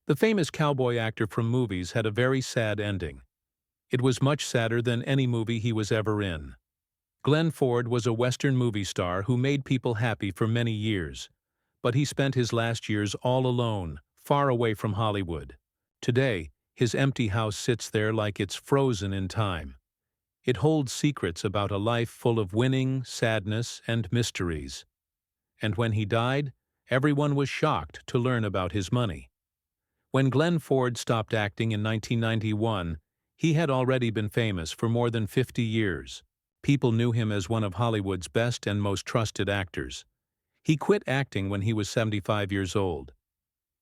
The famous cowboy actor from movies had a very sad ending. It was much sadder than any movie he was ever in. Glenn Ford was a Western movie star who made people happy for many years, but he spent his last years all alone, far away from Hollywood. Today, his empty house sits there like it's frozen in time. It holds secrets about a life full of winning, sadness, and mysteries. And when he died, everyone was shocked to learn about his money. When Glenn Ford stopped acting in 1991, he had already been famous for more than 50 years. People knew him as one of Hollywood's best and most trusted actors. He quit acting when he was 75 years old.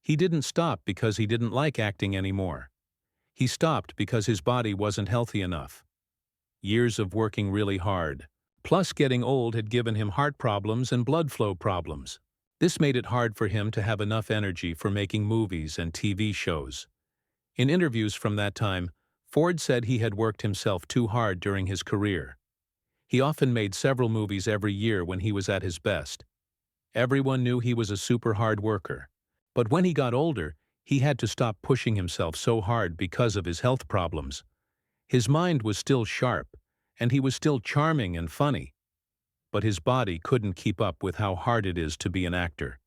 He didn't stop because he didn't like acting anymore. He stopped because his body wasn't healthy enough. Years of working really hard, plus getting old, had given him heart problems and blood flow problems. This made it hard for him to have enough energy for making movies and TV shows. In interviews from that time, Ford said he had worked himself too hard during his career. He often made several movies every year when he was at his best. Everyone knew he was a super hard worker. But when he got older, he had to stop pushing himself so hard because of his health problems. His mind was still sharp, and he was still charming and funny. But his body couldn't keep up with how hard it is to be an actor.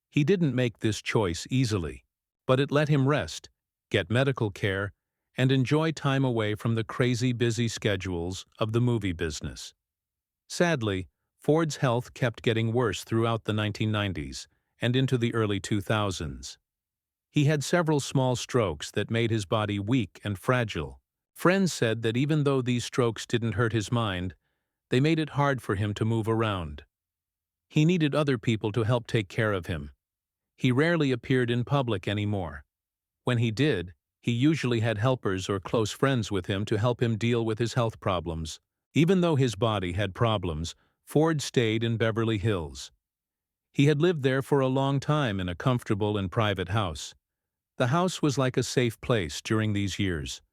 He didn't make this choice easily, but it let him rest, get medical care, and enjoy time away from the crazy busy schedules of the movie business. Sadly, Ford's health kept getting worse throughout the 1990s and into the early 2000s. He had several small strokes that made his body weak and fragile. Friends said that even though these strokes didn't hurt his mind, they made it hard for him to move around. He needed other people to help take care of him. He rarely appeared in public anymore. When he did, he usually had helpers or close friends with him to help him deal with his health problems. Even though his body had problems, Ford stayed in Beverly Hills. He had lived there for a long time in a comfortable and private house. The house was like a safe place during these years.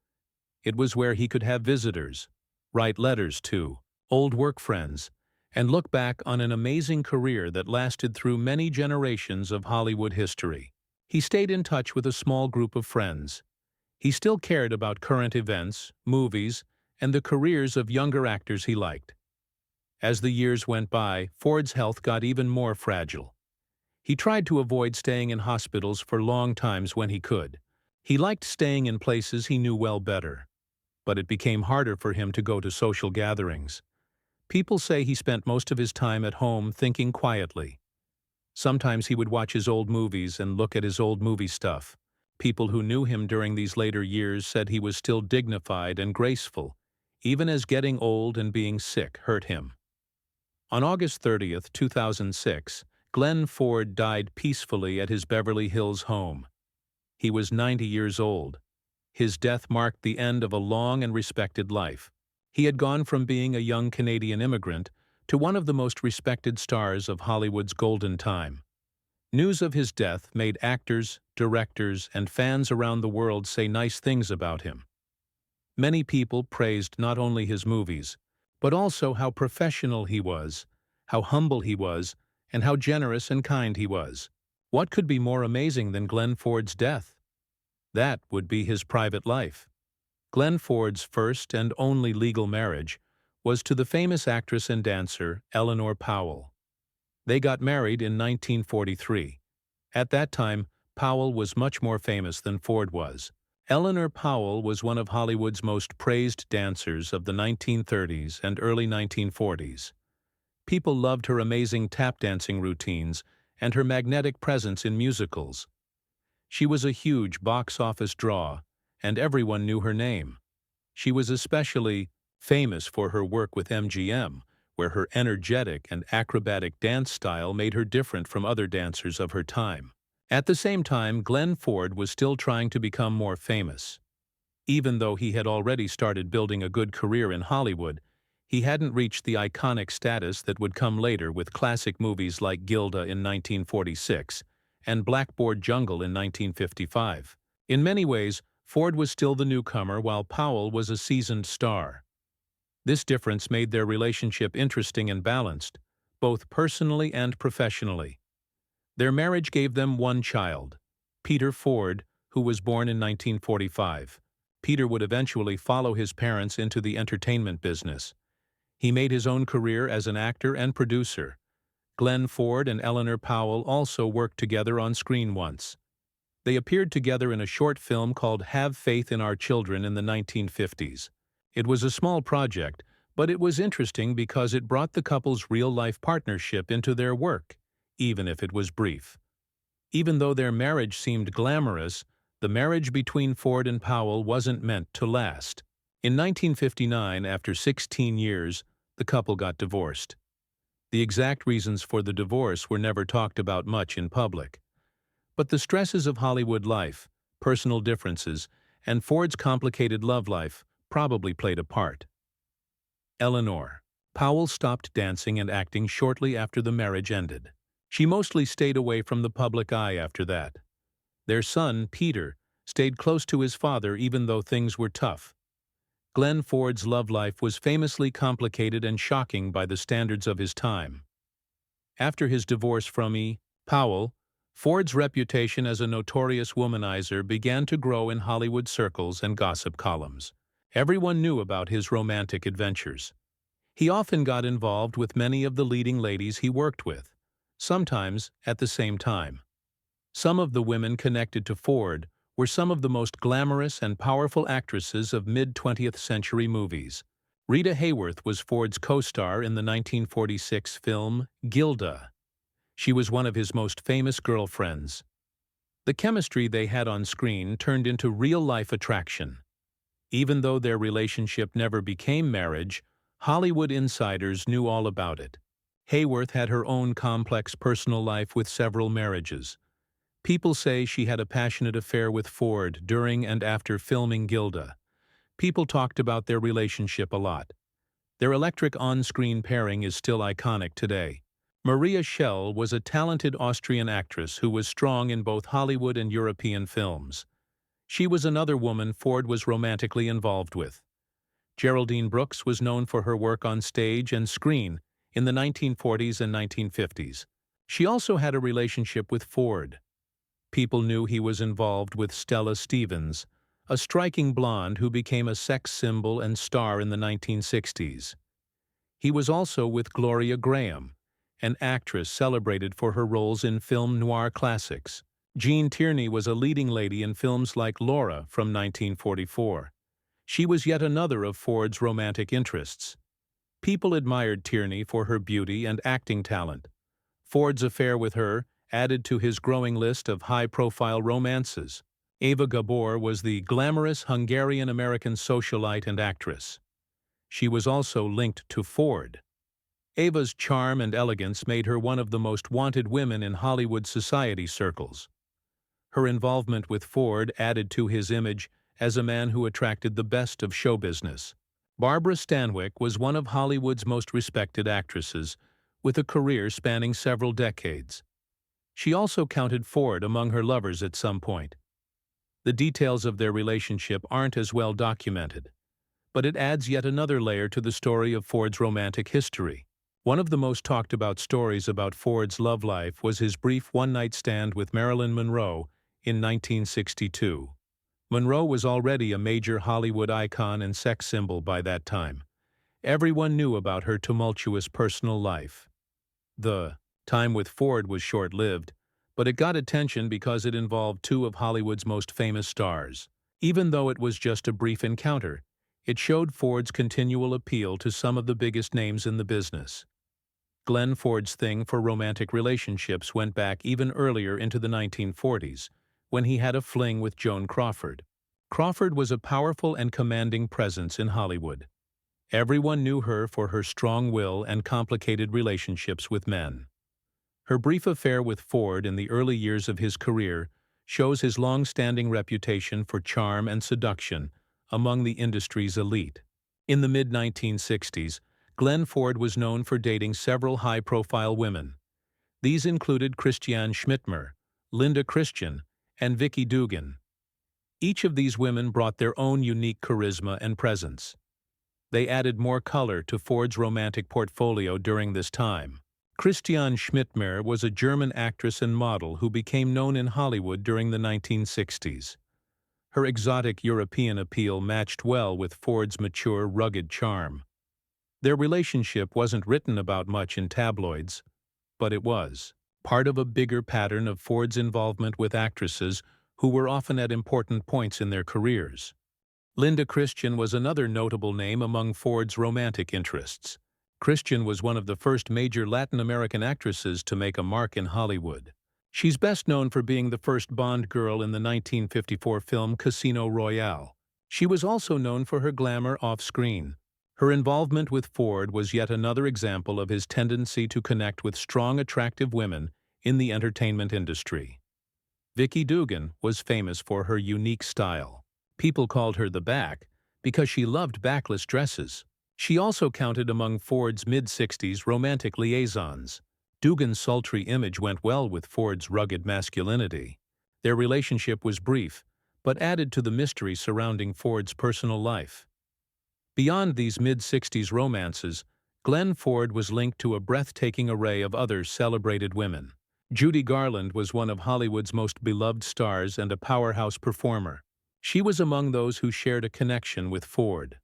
It was where he could have visitors, write letters to old work friends, and look back on an amazing career that lasted through many generations of Hollywood history. He stayed in touch with a small group of friends. He still cared about current events, movies, and the careers of younger actors he liked. As the years went by, Ford's health got even more fragile. He tried to avoid staying in hospitals for long times when he could. He liked staying in places he knew well better. But it became harder for him to go to social gatherings. People say he spent most of his time at home thinking quietly. Sometimes he would watch his old movies and look at his old movie stuff. People who knew him during these later years said he was still dignified and graceful, even as getting old and being sick hurt him. On August 30th, 2006, Glenn Ford died peacefully at his Beverly Hills home. He was 90 years old. His death marked the end of a long and respected life. He had gone from being a young Canadian immigrant to one of the most respected stars of Hollywood's golden time. News of his death made actors, directors, and fans around the world say nice things about him. Many people praised not only his movies, but also how professional he was, how humble he was, and how generous and kind he was. What could be more amazing than Glenn Ford's death? That would be his private life. Glenn Ford's first and only legal marriage was to the famous actress and dancer Eleanor Powell. They got married in 1943. At that time, Powell was much more famous than Ford was. Eleanor Powell was one of Hollywood's most praised dancers of the 1930s and early 1940s. People loved her amazing tap dancing routines and her magnetic presence in musicals. She was a huge box office draw, and everyone knew her name. She was especially famous for her work with MGM, where her energetic and acrobatic dance style made her different from other dancers of her time. At the same time, Glenn Ford was still trying to become more famous. Even though he had already started building a good career in Hollywood, he hadn't reached the iconic status that would come later with classic movies like Gilda in 1946 and Blackboard Jungle in 1955. In many ways, Ford was still the newcomer while Powell was a seasoned star. This difference made their relationship interesting and balanced, both personally and professionally. Their marriage gave them one child, Peter Ford, who was born in 1945. Peter would eventually follow his parents into the entertainment business. He made his own career as an actor and producer. Glenn Ford and Eleanor Powell also worked together on screen once. They appeared together in a short film called Have Faith in Our Children in the 1950s. It was a small project, but it was interesting because it brought the couple's real-life partnership into their work, even if it was brief. Even though their marriage seemed glamorous, the marriage between Ford and Powell wasn't meant to last. In 1959, after 16 years, the couple got divorced. The exact reasons for the divorce were never talked about much in public. But the stresses of Hollywood life, personal differences, and Ford's complicated love life probably played a part. Eleanor. Powell stopped dancing and acting shortly after the marriage ended. She mostly stayed away from the public eye after that. Their son, Peter, stayed close to his father even though things were tough. Glenn Ford's love life was famously complicated and shocking by the standards of his time. After his divorce from Powell, Ford's reputation as a notorious womanizer began to grow in Hollywood circles and gossip columns. Everyone knew about his romantic adventures. He often got involved with many of the leading ladies he worked with, sometimes at the same time. Some of the women connected to Ford were some of the most glamorous and powerful actresses of mid-20th century movies. Rita Hayworth was Ford's co-star in the 1946 film Gilda. She was one of his most famous girlfriends. The chemistry they had on screen turned into real-life attraction. Even though their relationship never became marriage, Hollywood insiders knew all about it. Hayworth had her own complex personal life with several marriages. People say she had a passionate affair with Ford during and after filming Gilda. People talked about their relationship a lot. Their electric on-screen pairing is still iconic today. Maria Schell was a talented Austrian actress who was strong in both Hollywood and European films. She was another woman Ford was romantically involved with. Geraldine Brooks was known for her work on stage and screen in the 1940s and 1950s. She also had a relationship with Ford. People knew he was involved with Stella Stevens, a striking blonde who became a sex symbol and star in the 1960s. He was also with Gloria Graham, an actress celebrated for her roles in film noir classics. Jean Tierney was a leading lady in films like Laura from 1944. She was yet another of Ford's romantic interests. People admired Tierney for her beauty and acting talent. Ford's affair with her added to his growing list of high-profile romances. Eva Gabor was the glamorous Hungarian-American socialite and actress. She was also linked to Ford. Eva's charm and elegance made her one of the most wanted women in Hollywood society circles. Her involvement with Ford added to his image as a man who attracted the best of show business. Barbara Stanwyck was one of Hollywood's most respected actresses, with a career spanning several decades. She also counted Ford among her lovers at some point. The details of their relationship aren't as well documented, but it adds yet another layer to the story of Ford's romantic history. One of the most talked about stories about Ford's love life was his brief one-night stand with Marilyn Monroe in 1962. Monroe was already a major Hollywood icon and sex symbol by that time. Everyone knew about her tumultuous personal life. The time with Ford was short-lived, but it got attention because it involved two of Hollywood's most famous stars. Even though it was just a brief encounter, it showed Ford's continual appeal to some of the biggest names in the business. Glenn Ford's thing for romantic relationships went back even earlier into the 1940s, when he had a fling with Joan Crawford. Crawford was a powerful and commanding presence in Hollywood. Everyone knew her for her strong will and complicated relationships with men. Her brief affair with Ford in the early years of his career shows his long-standing reputation for charm and seduction among the industry's elite. In the mid-1960s, Glenn Ford was known for dating several high-profile women. These included Christiane Schmidtmer, Linda Christian, and Vicki Dugan. Each of these women brought their own unique charisma and presence. They added more color to Ford's romantic portfolio during this time. Christiane Schmidtmeyer was a German actress and model who became known in Hollywood during the 1960s. Her exotic European appeal matched well with Ford's mature, rugged charm. Their relationship wasn't written about much in tabloids, but it was part of a bigger pattern of Ford's involvement with actresses who were often at important points in their careers. Linda Christian was another notable name among Ford's romantic interests. Christian was one of the first major Latin American actresses to make a mark in Hollywood. She's best known for being the first Bond girl in the 1954 film Casino Royale. She was also known for her glamour off-screen. Her involvement with Ford was yet another example of his tendency to connect with strong, attractive women in the entertainment industry. Vicki Dugan was famous for her unique style. People called her the Back because she loved backless dresses. She also counted among Ford's mid-60s romantic liaisons. Dugan's sultry image went well with Ford's rugged masculinity. Their relationship was brief, but added to the mystery surrounding Ford's personal life. Beyond these mid-60s romances, Glenn Ford was linked to a breathtaking array of other celebrated women. Judy Garland was one of Hollywood's most beloved stars and a powerhouse performer. She was among those who shared a connection with Ford.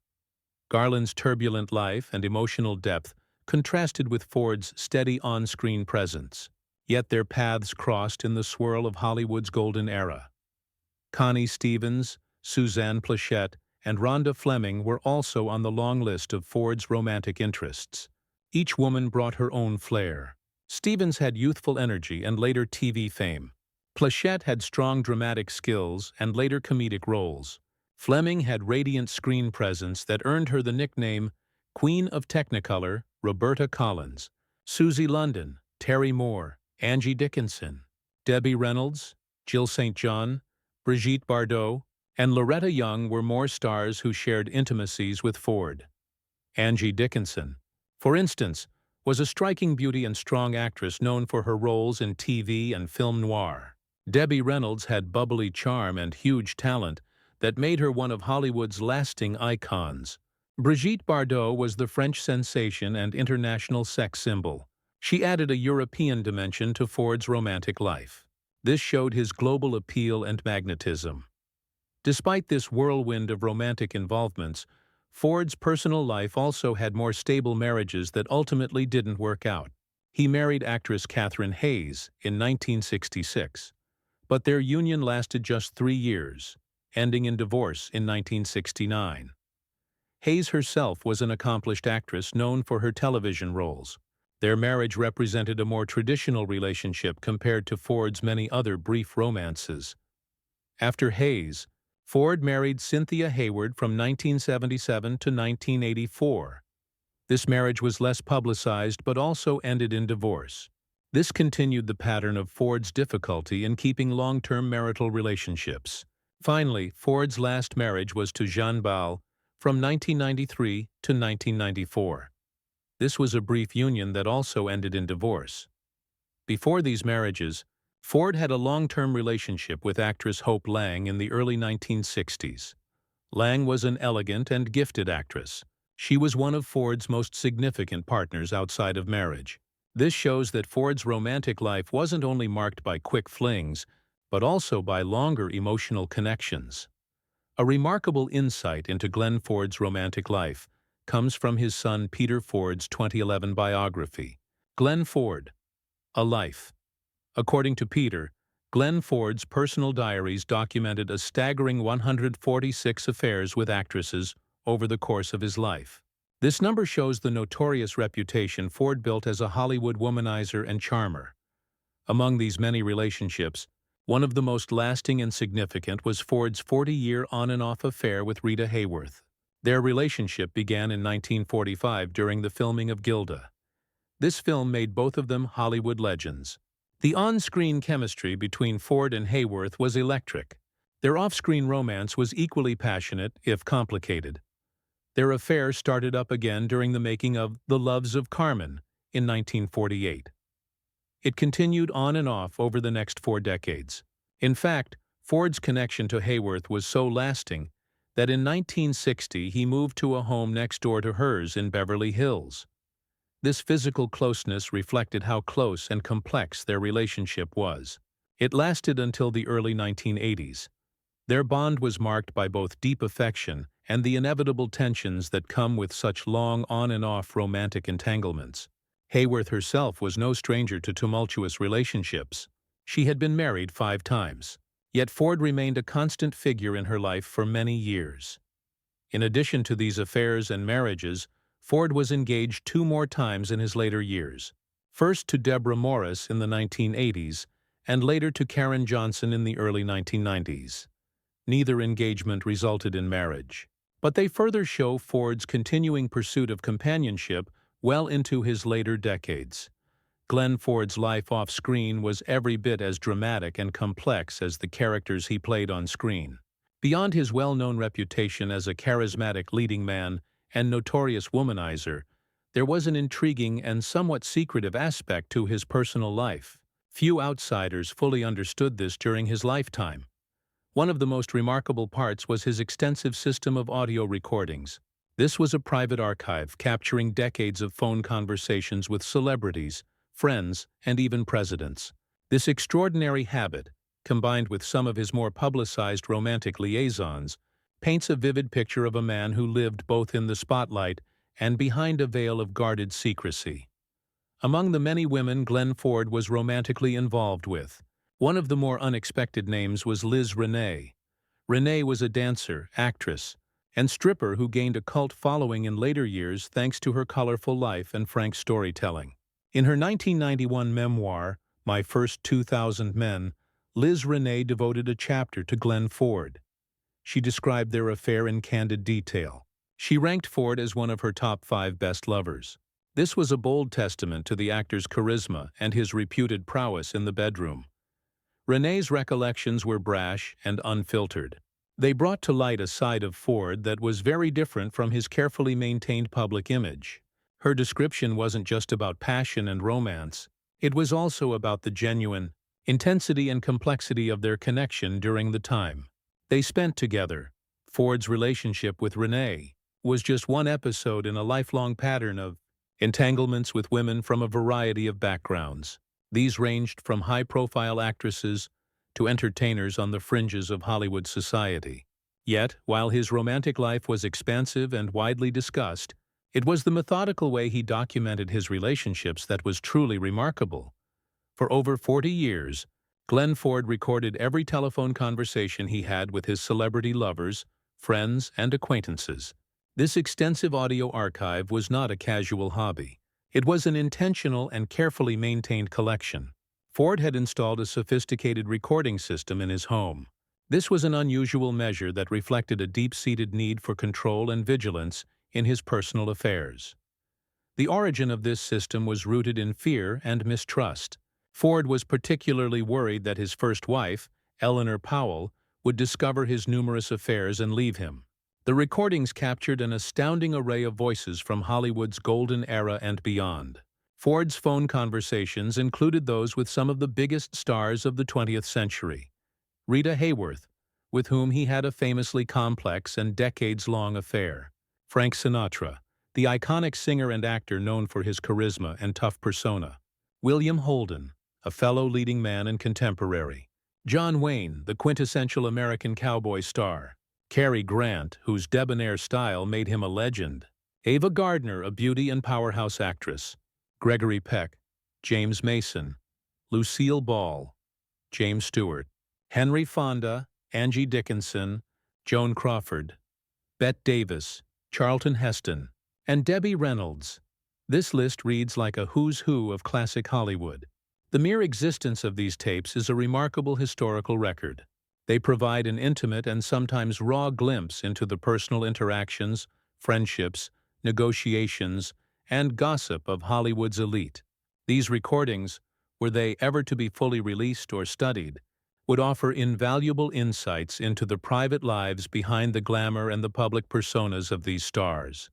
Garland's turbulent life and emotional depth contrasted with Ford's steady on-screen presence, yet their paths crossed in the swirl of Hollywood's golden era. Connie Stevens, Suzanne Pleshette, and Rhonda Fleming were also on the long list of Ford's romantic interests. Each woman brought her own flair. Stevens had youthful energy and later TV fame. Pleshette had strong dramatic skills and later comedic roles. Fleming had radiant screen presence that earned her the nickname Queen of Technicolor, Roberta Collins. Susie London, Terry Moore, Angie Dickinson, Debbie Reynolds, Jill St. John, Brigitte Bardot, and Loretta Young were more stars who shared intimacies with Ford. Angie Dickinson, for instance, was a striking beauty and strong actress known for her roles in TV and film noir. Debbie Reynolds had bubbly charm and huge talent that made her one of Hollywood's lasting icons. Brigitte Bardot was the French sensation and international sex symbol. She added a European dimension to Ford's romantic life. This showed his global appeal and magnetism. Despite this whirlwind of romantic involvements, Ford's personal life also had more stable marriages that ultimately didn't work out. He married actress Katherine Hayes in 1966, but their union lasted just 3 years, ending in divorce in 1969. Hayes herself was an accomplished actress known for her television roles. Their marriage represented a more traditional relationship compared to Ford's many other brief romances. After Hayes, Ford married Cynthia Hayward from 1977 to 1984. This marriage was less publicized but also ended in divorce. This continued the pattern of Ford's difficulty in keeping long-term marital relationships. Finally, Ford's last marriage was to Jeanne Powell from 1993 to 1994. This was a brief union that also ended in divorce. Before these marriages, Ford had a long-term relationship with actress Hope Lang in the early 1960s. Lang was an elegant and gifted actress. She was one of Ford's most significant partners outside of marriage. This shows that Ford's romantic life wasn't only marked by quick flings, but also by longer emotional connections. A remarkable insight into Glenn Ford's romantic life comes from his son Peter Ford's 2011 biography, Glenn Ford, A Life. According to Peter, Glenn Ford's personal diaries documented a staggering 146 affairs with actresses over the course of his life. This number shows the notorious reputation Ford built as a Hollywood womanizer and charmer. Among these many relationships, one of the most lasting and significant was Ford's 40-year on-and-off affair with Rita Hayworth. Their relationship began in 1945 during the filming of Gilda. This film made both of them Hollywood legends. The on-screen chemistry between Ford and Hayworth was electric. Their off-screen romance was equally passionate, if complicated. Their affair started up again during the making of The Loves of Carmen in 1948. It continued on and off over the next 4 decades. In fact, Ford's connection to Hayworth was so lasting that in 1960 he moved to a home next door to hers in Beverly Hills. This physical closeness reflected how close and complex their relationship was. It lasted until the early 1980s. Their bond was marked by both deep affection and the inevitable tensions that come with such long on-and-off romantic entanglements. Hayworth herself was no stranger to tumultuous relationships. She had been married 5 times. Yet Ford remained a constant figure in her life for many years. In addition to these affairs and marriages, Ford was engaged 2 more times in his later years. First to Deborah Morris in the 1980s, and later to Karen Johnson in the early 1990s. Neither engagement resulted in marriage. But they further show Ford's continuing pursuit of companionship well into his later decades. Glenn Ford's life off-screen was every bit as dramatic and complex as the characters he played on screen. Beyond his well-known reputation as a charismatic leading man and notorious womanizer, there was an intriguing and somewhat secretive aspect to his personal life. Few outsiders fully understood this during his lifetime. One of the most remarkable parts was his extensive system of audio recordings. This was a private archive capturing decades of phone conversations with celebrities, friends, and even presidents. This extraordinary habit, combined with some of his more publicized romantic liaisons, paints a vivid picture of a man who lived both in the spotlight and behind a veil of guarded secrecy. Among the many women Glenn Ford was romantically involved with, one of the more unexpected names was Liz Renee. Renee was a dancer, actress, and stripper who gained a cult following in later years thanks to her colorful life and frank storytelling. In her 1991 memoir, My First 2,000 Men, Liz Renee devoted a chapter to Glenn Ford. She described their affair in candid detail. She ranked Ford as one of her top 5 best lovers. This was a bold testament to the actor's charisma and his reputed prowess in the bedroom. Renee's recollections were brash and unfiltered. They brought to light a side of Ford that was very different from his carefully maintained public image. Her description wasn't just about passion and romance. It was also about the genuine intensity and complexity of their connection during the time they spent together. Ford's relationship with Renee was just one episode in a lifelong pattern of entanglements with women from a variety of backgrounds. These ranged from high-profile actresses to entertainers on the fringes of Hollywood society. Yet, while his romantic life was expansive and widely discussed, it was the methodical way he documented his relationships that was truly remarkable. For over 40 years, Glenn Ford recorded every telephone conversation he had with his celebrity lovers, friends, and acquaintances. This extensive audio archive was not a casual hobby. It was an intentional and carefully maintained collection. Ford had installed a sophisticated recording system in his home. This was an unusual measure that reflected a deep-seated need for control and vigilance in his personal affairs. The origin of this system was rooted in fear and mistrust. Ford was particularly worried that his first wife, Eleanor Powell, would discover his numerous affairs and leave him. The recordings captured an astounding array of voices from Hollywood's golden era and beyond. Ford's phone conversations included those with some of the biggest stars of the 20th century. Rita Hayworth, with whom he had a famously complex and decades-long affair. Frank Sinatra, the iconic singer and actor known for his charisma and tough persona. William Holden, a fellow leading man and contemporary. John Wayne, the quintessential American cowboy star. Cary Grant, whose debonair style made him a legend. Ava Gardner, a beauty and powerhouse actress. Gregory Peck, James Mason, Lucille Ball, James Stewart, Henry Fonda, Angie Dickinson, Joan Crawford, Bette Davis, Charlton Heston, and Debbie Reynolds. This list reads like a who's who of classic Hollywood. The mere existence of these tapes is a remarkable historical record. They provide an intimate and sometimes raw glimpse into the personal interactions, friendships, negotiations, and gossip of Hollywood's elite. These recordings, were they ever to be fully released or studied, would offer invaluable insights into the private lives behind the glamour and the public personas of these stars.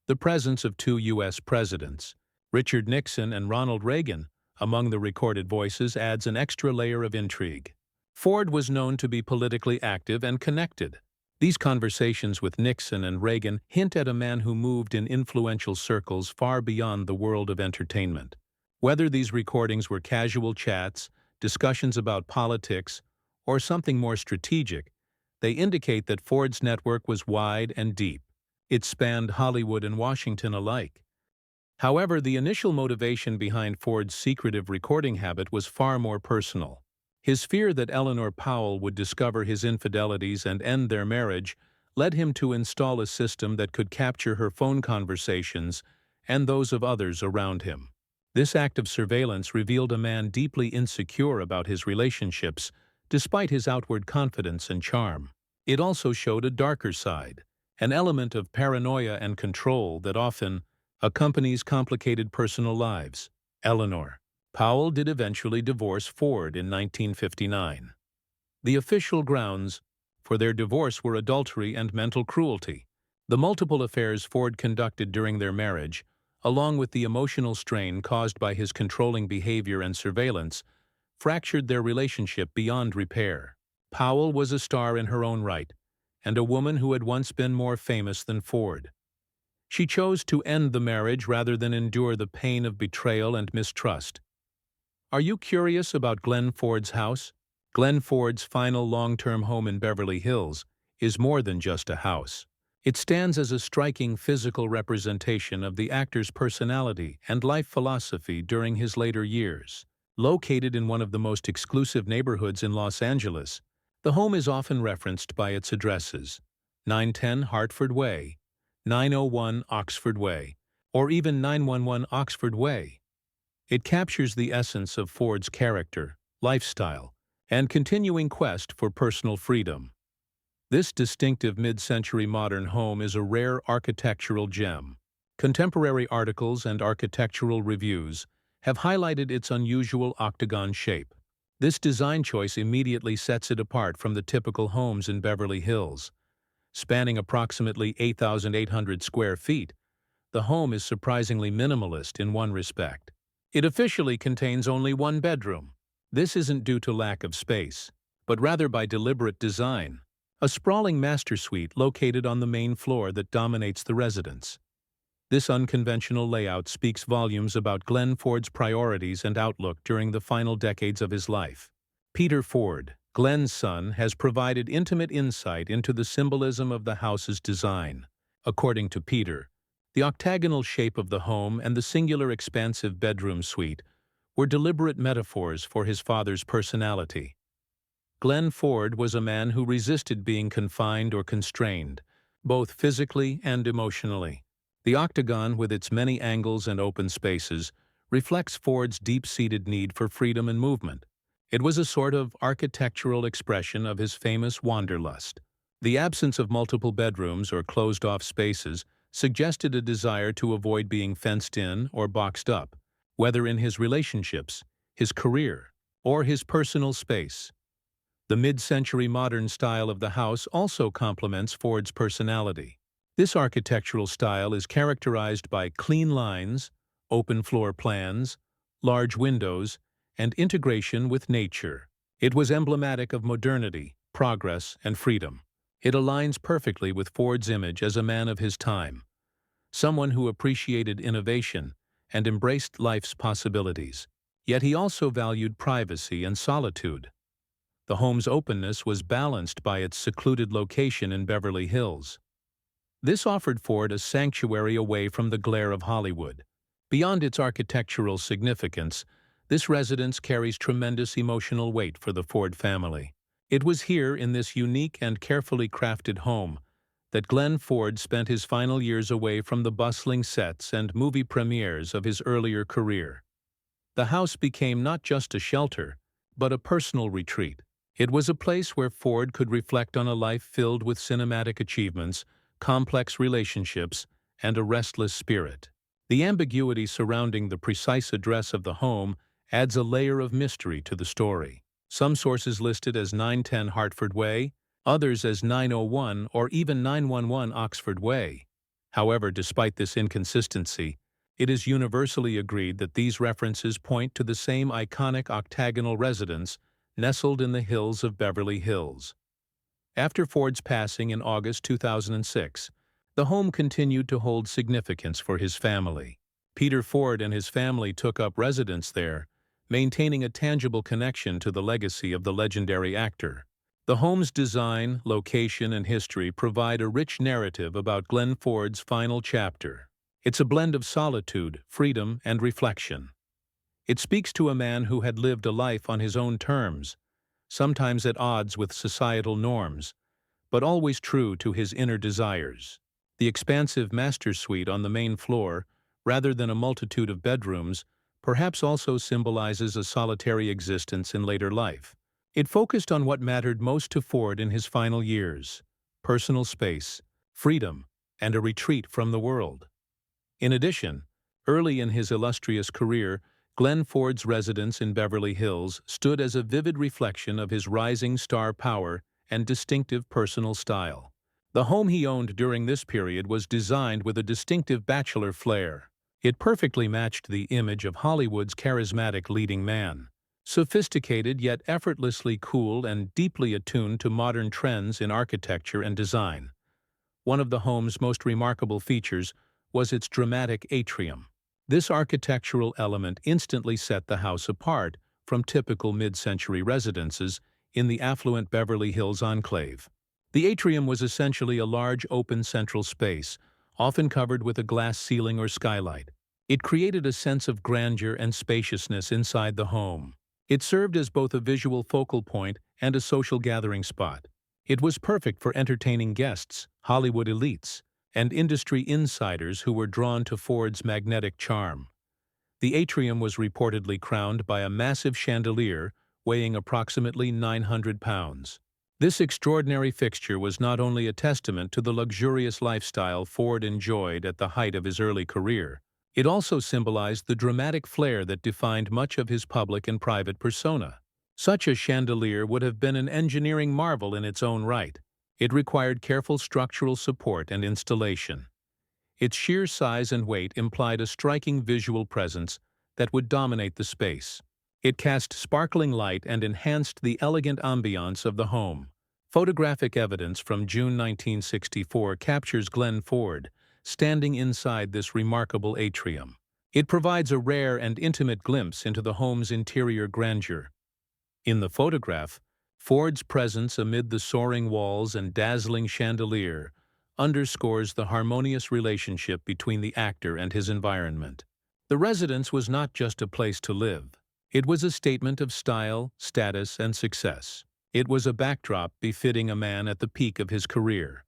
The presence of 2 U.S. presidents, Richard Nixon and Ronald Reagan, among the recorded voices adds an extra layer of intrigue. Ford was known to be politically active and connected. These conversations with Nixon and Reagan hint at a man who moved in influential circles far beyond the world of entertainment. Whether these recordings were casual chats, discussions about politics, or something more strategic, they indicate that Ford's network was wide and deep. It spanned Hollywood and Washington alike. However, the initial motivation behind Ford's secretive recording habit was far more personal. His fear that Eleanor Powell would discover his infidelities and end their marriage led him to install a system that could capture her phone conversations and those of others around him. This act of surveillance revealed a man deeply insecure about his relationships, despite his outward confidence and charm. It also showed a darker side, an element of paranoia and control that often accompanies complicated personal lives. Eleanor Powell did eventually divorce Ford in 1959. The official grounds for their divorce were adultery and mental cruelty. The multiple affairs Ford conducted during their marriage, along with the emotional strain caused by his controlling behavior and surveillance, fractured their relationship beyond repair. Powell was a star in her own right, and a woman who had once been more famous than Ford. She chose to end the marriage rather than endure the pain of betrayal and mistrust. Are you curious about Glenn Ford's house? Glenn Ford's final long-term home in Beverly Hills is more than just a house. It stands as a striking physical representation of the actor's personality and life philosophy during his later years. Located in one of the most exclusive neighborhoods in Los Angeles, the home is often referenced by its addresses: 910 Hartford Way, 901 Oxford Way, or even 911 Oxford Way. It captures the essence of Ford's character, lifestyle, and continuing quest for personal freedom. This distinctive mid-century modern home is a rare architectural gem. Contemporary articles and architectural reviews have highlighted its unusual octagon shape. This design choice immediately sets it apart from the typical homes in Beverly Hills. Spanning approximately 8,800 square feet, the home is surprisingly minimalist in one respect. It officially contains only one bedroom. This isn't due to lack of space, but rather by deliberate design. A sprawling master suite located on the main floor that dominates the residence. This unconventional layout speaks volumes about Glenn Ford's priorities and outlook during the final decades of his life. Peter Ford, Glenn's son, has provided intimate insight into the symbolism of the house's design. According to Peter, the octagonal shape of the home and the singular expansive bedroom suite were deliberate metaphors for his father's personality. Glenn Ford was a man who resisted being confined or constrained, both physically and emotionally. The octagon, with its many angles and open spaces, reflects Ford's deep-seated need for freedom and movement. It was a sort of architectural expression of his famous wanderlust. The absence of multiple bedrooms or closed-off spaces suggested a desire to avoid being fenced in or boxed up, whether in his relationships, his career, or his personal space. The mid-century modern style of the house also complements Ford's personality. This architectural style is characterized by clean lines, open floor plans, large windows, and integration with nature. It was emblematic of modernity, progress, and freedom. It aligns perfectly with Ford's image as a man of his time, someone who appreciated innovation and embraced life's possibilities. Yet he also valued privacy and solitude. The home's openness was balanced by its secluded location in Beverly Hills. This offered Ford a sanctuary away from the glare of Hollywood. Beyond its architectural significance, this residence carries tremendous emotional weight for the Ford family. It was here, in this unique and carefully crafted home, that Glenn Ford spent his final years away from the bustling sets and movie premieres of his earlier career. The house became not just a shelter, but a personal retreat. It was a place where Ford could reflect on a life filled with cinematic achievements, complex relationships, and a restless spirit. The ambiguity surrounding the precise address of the home adds a layer of mystery to the story. Some sources list it as 910 Hartford Way, others as 901 or even 911 Oxford Way. However, despite this inconsistency, it is universally agreed that these references point to the same iconic octagonal residence nestled in the hills of Beverly Hills. After Ford's passing in August 2006, the home continued to hold significance for his family. Peter Ford and his family took up residence there, maintaining a tangible connection to the legacy of the legendary actor. The home's design, location, and history provide a rich narrative about Glenn Ford's final chapter. It's a blend of solitude, freedom, and reflection. It speaks to a man who had lived a life on his own terms, sometimes at odds with societal norms, but always true to his inner desires. The expansive master suite on the main floor, rather than a multitude of bedrooms, perhaps also symbolizes a solitary existence in later life. It focused on what mattered most to Ford in his final years: personal space, freedom, and a retreat from the world. In addition, early in his illustrious career, Glenn Ford's residence in Beverly Hills stood as a vivid reflection of his rising star power and distinctive personal style. The home he owned during this period was designed with a distinctive bachelor flair. It perfectly matched the image of Hollywood's charismatic leading man. Sophisticated yet effortlessly cool and deeply attuned to modern trends in architecture and design. One of the home's most remarkable features was its dramatic atrium. This architectural element instantly set the house apart from typical mid-century residences in the affluent Beverly Hills enclave. The atrium was essentially a large open central space, often covered with a glass ceiling or skylight. It created a sense of grandeur and spaciousness inside the home. It served as both a visual focal point and a social gathering spot. It was perfect for entertaining guests, Hollywood elites, and industry insiders who were drawn to Ford's magnetic charm. The atrium was reportedly crowned by a massive chandelier weighing approximately 900 pounds. This extraordinary fixture was not only a testament to the luxurious lifestyle Ford enjoyed at the height of his early career, it also symbolized the dramatic flair that defined much of his public and private persona. Such a chandelier would have been an engineering marvel in its own right. It required careful structural support and installation. Its sheer size and weight implied a striking visual presence that would dominate the space. It cast sparkling light and enhanced the elegant ambiance of the home. Photographic evidence from June 1964 captures Glenn Ford standing inside this remarkable atrium. It provides a rare and intimate glimpse into the home's interior grandeur. In the photograph, Ford's presence amid the soaring walls and dazzling chandelier underscores the harmonious relationship between the actor and his environment. The residence was not just a place to live. It was a statement of style, status, and success. It was a backdrop befitting a man at the peak of his career.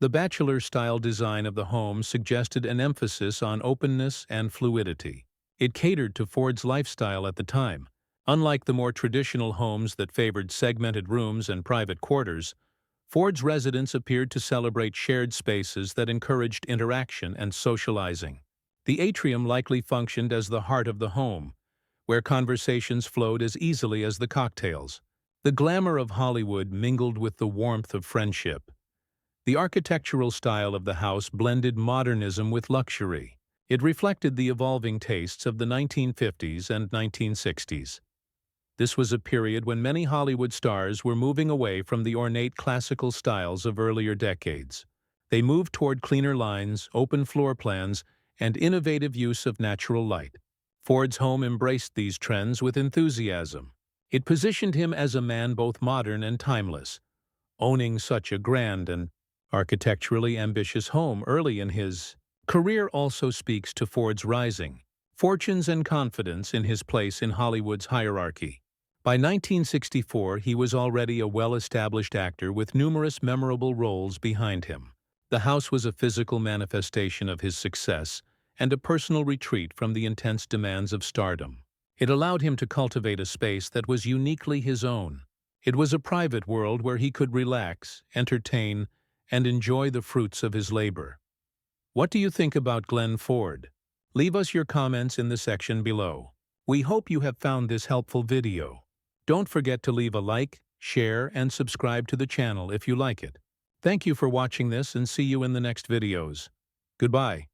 The bachelor-style design of the home suggested an emphasis on openness and fluidity. It catered to Ford's lifestyle at the time. Unlike the more traditional homes that favored segmented rooms and private quarters, Ford's residence appeared to celebrate shared spaces that encouraged interaction and socializing. The atrium likely functioned as the heart of the home, where conversations flowed as easily as the cocktails. The glamour of Hollywood mingled with the warmth of friendship. The architectural style of the house blended modernism with luxury. It reflected the evolving tastes of the 1950s and 1960s. This was a period when many Hollywood stars were moving away from the ornate classical styles of earlier decades. They moved toward cleaner lines, open floor plans, and innovative use of natural light. Ford's home embraced these trends with enthusiasm. It positioned him as a man both modern and timeless. Owning such a grand and architecturally ambitious home early in his career also speaks to Ford's rising fortunes and confidence in his place in Hollywood's hierarchy. By 1964, he was already a well-established actor with numerous memorable roles behind him. The house was a physical manifestation of his success and a personal retreat from the intense demands of stardom. It allowed him to cultivate a space that was uniquely his own. It was a private world where he could relax, entertain, and enjoy the fruits of his labor. What do you think about Glenn Ford? Leave us your comments in the section below. We hope you have found this helpful video. Don't forget to leave a like, share, and subscribe to the channel if you like it. Thank you for watching this and see you in the next videos. Goodbye.